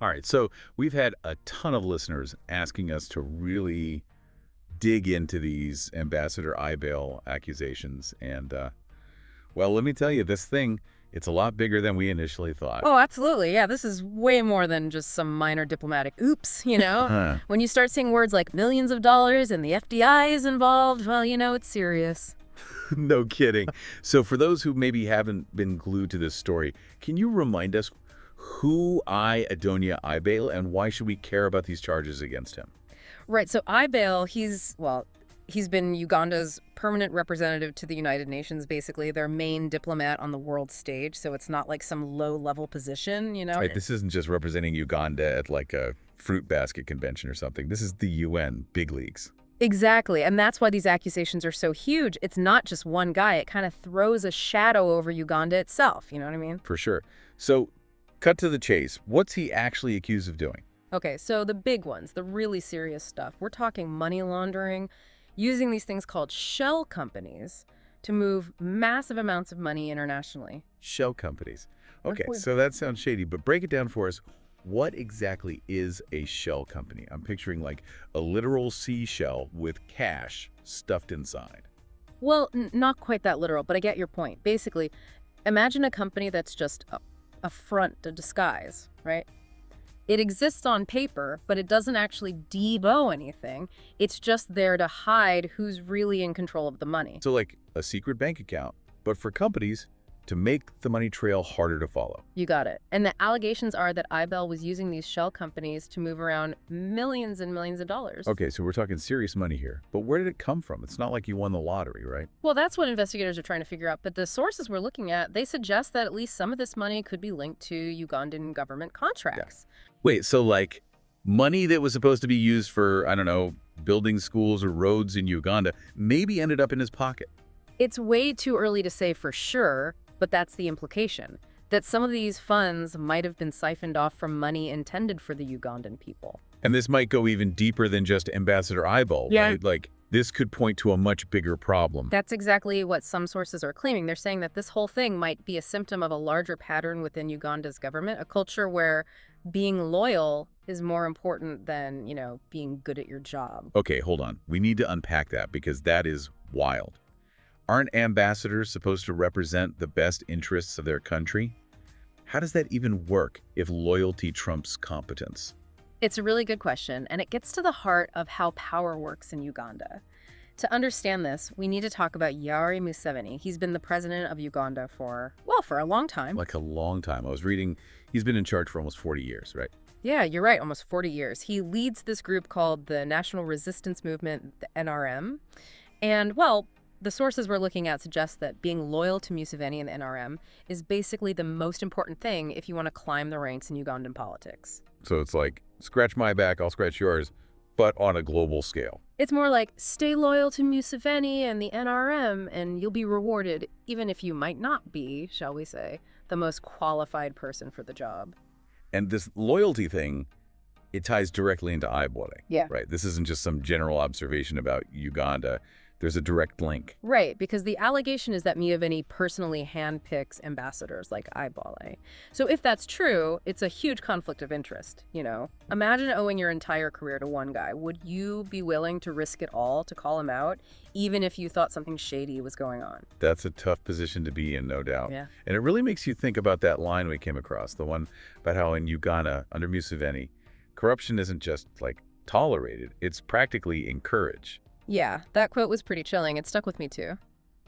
All right, so we've had a ton of listeners asking us to really dig into these Ambassador Ayebare accusations. And, well, let me tell you, this thing, it's a lot bigger than we initially thought. Oh, absolutely. Yeah, this is way more than just some minor diplomatic oops, you know? Huh. When you start seeing words like millions of dollars and the FBI is involved, well, it's serious. No kidding. So for those who maybe haven't been glued to this story, can you remind us who Adonia Ayebare and why should we care about these charges against him? Right, so Ibail, he's been Uganda's permanent representative to the United Nations, basically, their main diplomat on the world stage, so it's not like some low-level position. Right, this isn't just representing Uganda at like a fruit basket convention or something. This is the UN, big leagues. Exactly, and that's why these accusations are so huge. It's not just one guy. It kind of throws a shadow over Uganda itself, you know what I mean? For sure. So, cut to the chase. What's he actually accused of doing? Okay, so the big ones, the really serious stuff. We're talking money laundering, using these things called shell companies to move massive amounts of money internationally. Shell companies. Okay, What? so that sounds shady, but break it down for us. What exactly is a shell company? I'm picturing like a literal seashell with cash stuffed inside. Well, not quite that literal, but I get your point. Basically, imagine a company that's just a front, a disguise, right? It exists on paper, but it doesn't actually devo anything. It's just there to hide who's really in control of the money. So like a secret bank account, but for companies to make the money trail harder to follow. You got it. And the allegations are that IBEL was using these shell companies to move around millions and millions of dollars. Okay, so we're talking serious money here. But where did it come from? It's not like you won the lottery, right? Well, that's what investigators are trying to figure out. But the sources we're looking at, they suggest that at least some of this money could be linked to Ugandan government contracts. Wait, so like money that was supposed to be used for, I don't know, building schools or roads in Uganda maybe ended up in his pocket. It's way too early to say for sure, but that's the implication, that some of these funds might have been siphoned off from money intended for the Ugandan people. And this might go even deeper than just Ambassador Ayebare, Yeah. right? Like, this could point to a much bigger problem. That's exactly what some sources are claiming. They're saying that this whole thing might be a symptom of a larger pattern within Uganda's government, a culture where being loyal is more important than, being good at your job. Okay, hold on. We need to unpack that because that is wild. Aren't ambassadors supposed to represent the best interests of their country? How does that even work if loyalty trumps competence? It's a really good question, and it gets to the heart of how power works in Uganda. To understand this, we need to talk about Yoweri Museveni. He's been the president of Uganda for a long time. Like a long time. I was reading, he's been in charge for almost 40 years, right? Yeah, you're right, almost 40 years. He leads this group called the National Resistance Movement, the NRM. And, the sources we're looking at suggest that being loyal to Museveni and the NRM is basically the most important thing if you want to climb the ranks in Ugandan politics. So it's like, scratch my back, I'll scratch yours, but on a global scale. It's more like, stay loyal to Museveni and the NRM, and you'll be rewarded, even if you might not be, shall we say, the most qualified person for the job. And this loyalty thing, it ties directly into Ayebare. Yeah. Right? This isn't just some general observation about Uganda. There's a direct link. Right, because the allegation is that Museveni personally handpicks ambassadors like Ayebare. So if that's true, it's a huge conflict of interest, Imagine owing your entire career to one guy. Would you be willing to risk it all to call him out, even if you thought something shady was going on? That's a tough position to be in, no doubt. Yeah. And it really makes you think about that line we came across, the one about how in Uganda, under Museveni, corruption isn't just, like, tolerated, it's practically encouraged. Yeah, that quote was pretty chilling. It stuck with me too.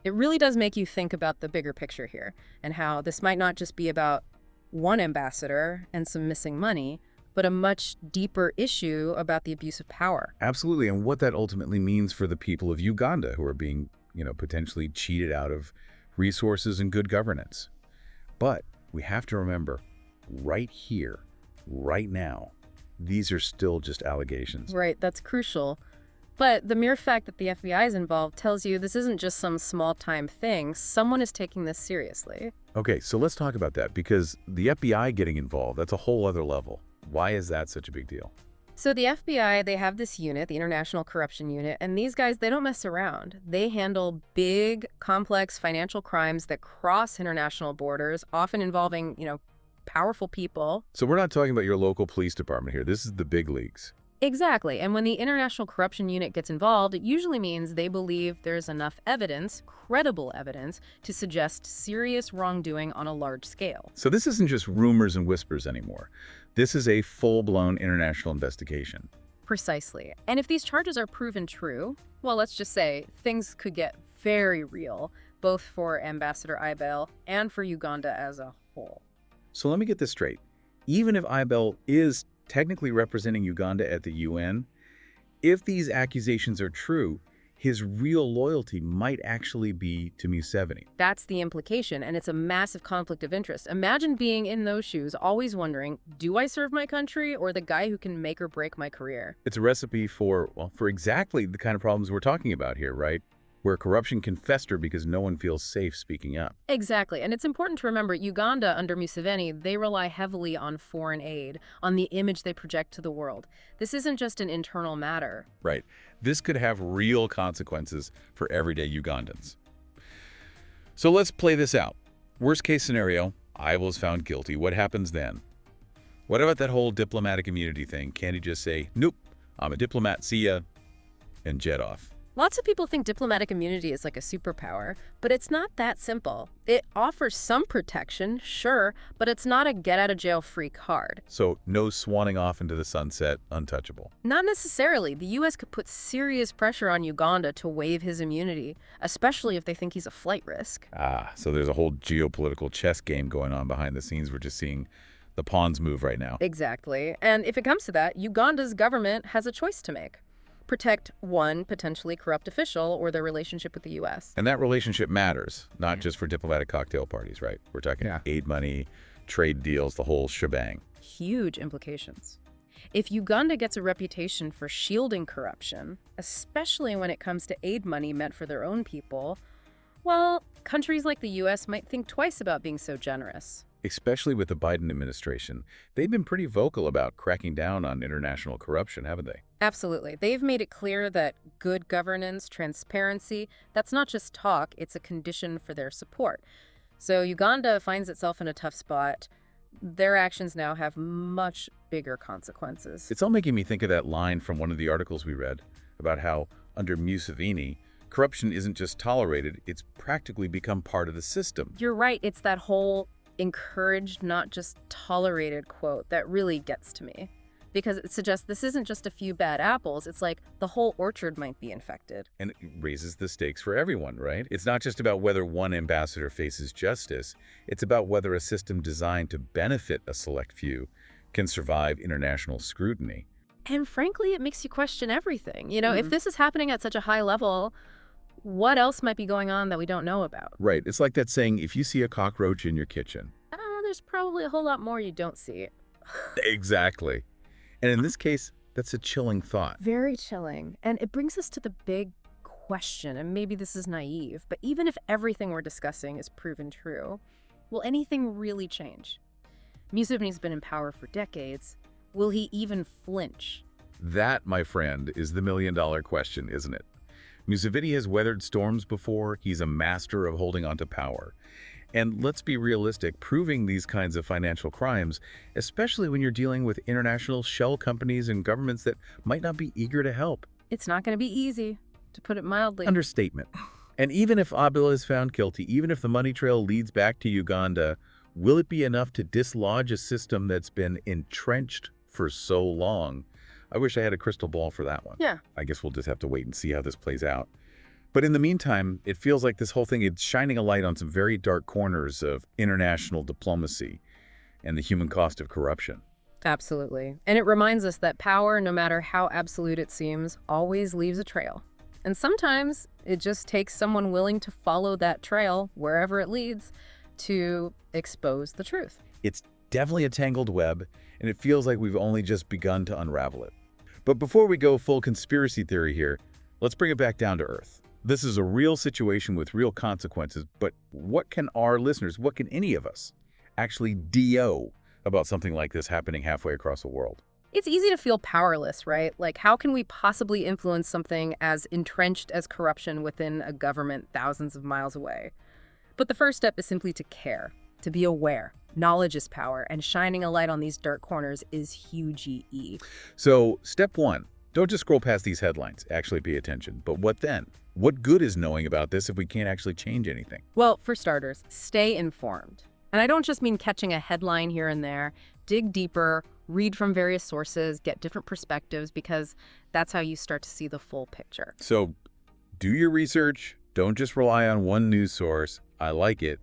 It really does make you think about the bigger picture here and how this might not just be about one ambassador and some missing money, but a much deeper issue about the abuse of power. Absolutely, and what that ultimately means for the people of Uganda who are being, potentially cheated out of resources and good governance. But we have to remember, right here, right now, these are still just allegations. Right, that's crucial. But the mere fact that the FBI is involved tells you this isn't just some small-time thing. Someone is taking this seriously. Okay, so let's talk about that, because the FBI getting involved, that's a whole other level. Why is that such a big deal? So the FBI, they have this unit, the International Corruption Unit, and these guys, they don't mess around. They handle big, complex financial crimes that cross international borders, often involving, powerful people. So we're not talking about your local police department here. This is the big leagues. Exactly. And when the International Corruption Unit gets involved, it usually means they believe there's enough evidence, credible evidence, to suggest serious wrongdoing on a large scale. So this isn't just rumors and whispers anymore. This is a full-blown international investigation. Precisely. And if these charges are proven true, well, let's just say things could get very real, both for Ambassador Ayebare and for Uganda as a whole. So let me get this straight. Even if Ayebare is technically representing Uganda at the UN, if these accusations are true, his real loyalty might actually be to Museveni. That's the implication, and it's a massive conflict of interest. Imagine being in those shoes, always wondering, do I serve my country or the guy who can make or break my career? It's a recipe for, well, for exactly the kind of problems we're talking about here, right? Where corruption can fester because no one feels safe speaking up. Exactly. And it's important to remember Uganda under Museveni, they rely heavily on foreign aid, on the image they project to the world. This isn't just an internal matter. Right. This could have real consequences for everyday Ugandans. So let's play this out. Worst case scenario, Ayebare is found guilty. What happens then? What about that whole diplomatic immunity thing? Can't he just say, nope, I'm a diplomat, see ya, and jet off? Lots of people think diplomatic immunity is like a superpower, but it's not that simple. It offers some protection, sure, but it's not a get-out-of-jail-free card. So no swanning off into the sunset, untouchable. Not necessarily. The U.S. could put serious pressure on Uganda to waive his immunity, especially if they think he's a flight risk. So there's a whole geopolitical chess game going on behind the scenes. We're just seeing the pawns move right now. Exactly. And if it comes to that, Uganda's government has a choice to make. Protect one potentially corrupt official or their relationship with the U.S. And that relationship matters, not just for diplomatic cocktail parties, right? We're talking aid money, trade deals, the whole shebang. Huge implications. If Uganda gets a reputation for shielding corruption, especially when it comes to aid money meant for their own people, well, countries like the U.S. might think twice about being so generous. Especially with the Biden administration. They've been pretty vocal about cracking down on international corruption, haven't they? Absolutely. They've made it clear that good governance, transparency, that's not just talk, it's a condition for their support. So Uganda finds itself in a tough spot. Their actions now have much bigger consequences. It's all making me think of that line from one of the articles we read about how, under Museveni, corruption isn't just tolerated, it's practically become part of the system. You're right. It's that whole encouraged, not just tolerated quote that really gets to me. Because it suggests this isn't just a few bad apples, it's like the whole orchard might be infected. And it raises the stakes for everyone, right? It's not just about whether one ambassador faces justice, it's about whether a system designed to benefit a select few can survive international scrutiny. And frankly, it makes you question everything. You know, if this is happening at such a high level, what else might be going on that we don't know about? Right. It's like that saying, if you see a cockroach in your kitchen. There's probably a whole lot more you don't see. Exactly. And in this case, that's a chilling thought. Very chilling. And it brings us to the big question, and maybe this is naive, but even if everything we're discussing is proven true, will anything really change? Museveni's been in power for decades. Will he even flinch? That, my friend, is the million-dollar question, isn't it? Museveni has weathered storms before. He's a master of holding onto power. And let's be realistic, proving these kinds of financial crimes, especially when you're dealing with international shell companies and governments that might not be eager to help. It's not going to be easy, to put it mildly. Understatement. And even if Ayebare is found guilty, even if the money trail leads back to Uganda, will it be enough to dislodge a system that's been entrenched for so long? I wish I had a crystal ball for that one. Yeah. I guess we'll just have to wait and see how this plays out. But in the meantime, it feels like this whole thing is shining a light on some very dark corners of international diplomacy and the human cost of corruption. Absolutely. And it reminds us that power, no matter how absolute it seems, always leaves a trail. And sometimes it just takes someone willing to follow that trail, wherever it leads, to expose the truth. It's definitely a tangled web, and it feels like we've only just begun to unravel it. But before we go full conspiracy theory here, let's bring it back down to earth. This is a real situation with real consequences, but what can our listeners, what can any of us actually do about something like this happening halfway across the world? It's easy to feel powerless, right? Like, how can we possibly influence something as entrenched as corruption within a government thousands of miles away? But the first step is simply to care, to be aware, Knowledge is power, and shining a light on these dark corners is huge E. So, step one, don't just scroll past these headlines. Actually pay attention. But what then? What good is knowing about this if we can't actually change anything? Well, for starters, stay informed. And I don't just mean catching a headline here and there. Dig deeper, read from various sources, get different perspectives, because that's how you start to see the full picture. So, do your research. Don't just rely on one news source. I like it.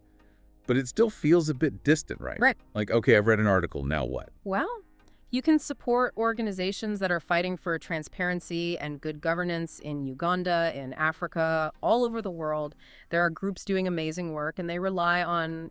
But it still feels a bit distant, right? Right. Like, okay, I've read an article, now what? Well, you can support organizations that are fighting for transparency and good governance in Uganda, in Africa, all over the world. There are groups doing amazing work, and they rely on,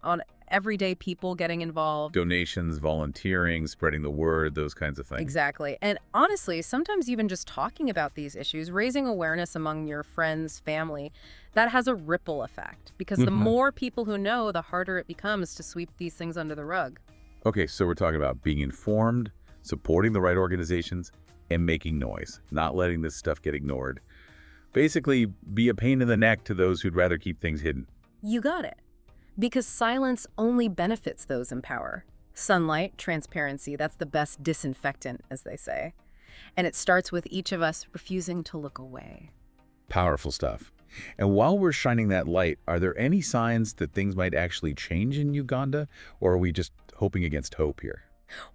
on everyday people getting involved. Donations, volunteering, spreading the word, those kinds of things. Exactly. And honestly, sometimes even just talking about these issues, raising awareness among your friends, family, that has a ripple effect. Because the more people who know, the harder it becomes to sweep these things under the rug. Okay, so we're talking about being informed, supporting the right organizations, and making noise, not letting this stuff get ignored. Basically, be a pain in the neck to those who'd rather keep things hidden. You got it. Because silence only benefits those in power. Sunlight, transparency, that's the best disinfectant, as they say. And it starts with each of us refusing to look away. Powerful stuff. And while we're shining that light, are there any signs that things might actually change in Uganda, or are we just hoping against hope here?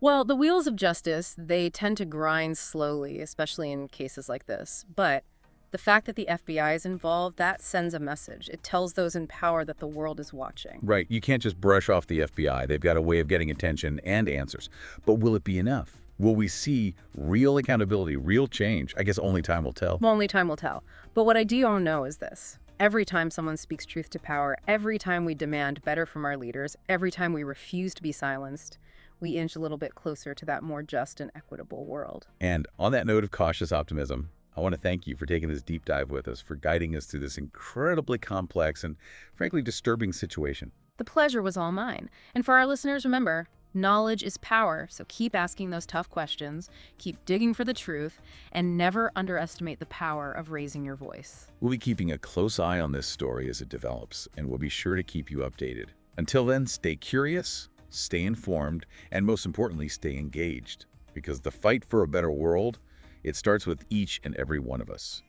Well, the wheels of justice, they tend to grind slowly, especially in cases like this. But the fact that the FBI is involved, that sends a message. It tells those in power that the world is watching. Right, you can't just brush off the FBI. They've got a way of getting attention and answers. But will it be enough? Will we see real accountability, real change? I guess only time will tell. Well, only time will tell. But what I do know is this. Every time someone speaks truth to power, every time we demand better from our leaders, every time we refuse to be silenced, we inch a little bit closer to that more just and equitable world. And on that note of cautious optimism, I want to thank you for taking this deep dive with us, for guiding us through this incredibly complex and, frankly, disturbing situation. The pleasure was all mine. And for our listeners, remember, knowledge is power, so keep asking those tough questions, keep digging for the truth, and never underestimate the power of raising your voice. We'll be keeping a close eye on this story as it develops, and we'll be sure to keep you updated. Until then, stay curious, stay informed, and most importantly, stay engaged. Because the fight for a better world, it starts with each and every one of us.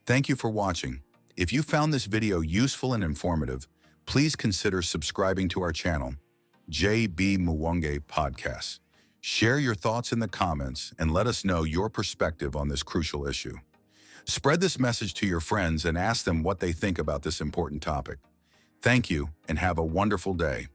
Thank you for watching. If you found this video useful and informative, please consider subscribing to our channel, JB Mwange Podcast. Share your thoughts in the comments and let us know your perspective on this crucial issue. Spread this message to your friends and ask them what they think about this important topic. Thank you and have a wonderful day.